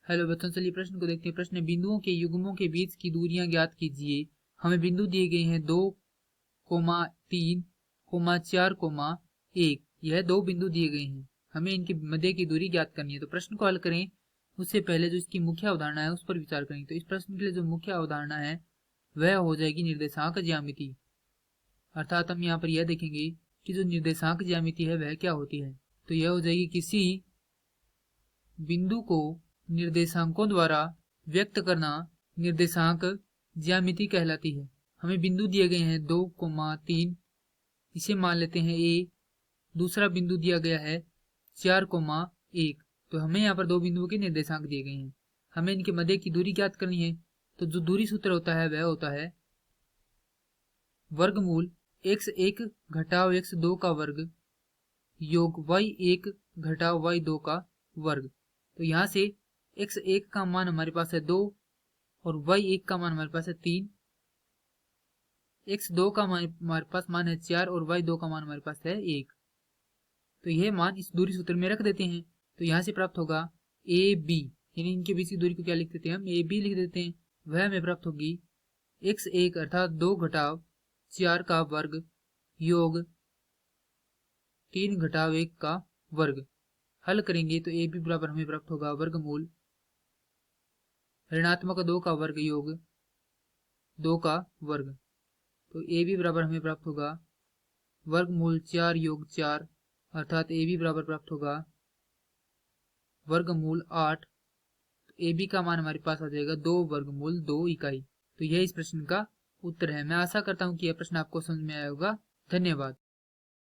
Hello बच्चों, चलिए प्रश्न को देखते हैं। प्रश्न है, बिंदुओं के युग्मों के बीच की दूरियां ज्ञात कीजिए। हमें बिंदु दिए गए हैं 2,3,4,1। यह दो बिंदु दिए गए हैं, हमें इनके मध्य की दूरी ज्ञात करनी है। तो प्रश्न को हल करें उससे पहले जो इसकी मुख्य अवधारणा है उस पर विचार करें। तो इस प्रश्न के लिए जो मुख्य अवधारणा है वह हो जाएगी निर्देशांक ज्यामिति। अर्थात हम यहाँ पर यह देखेंगे कि जो निर्देशांक ज्यामिति है वह क्या होती है। तो यह हो जाएगी किसी बिंदु को निर्देशांकों द्वारा व्यक्त करना निर्देशांक ज्यामिति कहलाती है। हमें बिंदु दिए गए हैं 2,3, इसे मान लेते हैं ए। दूसरा बिंदु दिया गया है 4,1। तो हमें यहाँ पर दो बिंदुओं के निर्देशांक दिए गए हैं, हमें इनके मध्य की दूरी ज्ञात करनी है। तो जो दूरी सूत्र होता है वह होता है वर्गमूल x1 घटाव x2 का वर्ग योग y1 घटाव y2 का वर्ग। तो यहाँ से x1 का मान हमारे पास है 2 और y1 का मान हमारे पास है 3, x2 का हमारे पास मान है 4 और y2 का मान हमारे पास है 1। तो यह मान इस दूरी सूत्र में रख देते हैं। तो यहाँ से प्राप्त होगा ए बी, यानी इनके बीच की दूरी को क्या लिख देते हैं हम, ए बी लिख देते हैं। वह हमें प्राप्त होगी x1 अर्थात 2 घटाव 4 का वर्ग योग 3 घटाव 1 का वर्ग। हल करेंगे तो ए बी बराबर हमें प्राप्त होगा वर्गमूल ऋणात्मक 2 का वर्ग योग 2 का वर्ग। तो ए बी बराबर हमें प्राप्त होगा वर्गमूल 4 योग 4, अर्थात ए बी बराबर प्राप्त होगा वर्गमूल 8। ए बी का मान हमारे पास आ जाएगा 2 वर्गमूल 2 इकाई। तो यह इस प्रश्न का उत्तर है। मैं आशा करता हूँ कि यह प्रश्न आपको समझ में आया होगा। धन्यवाद।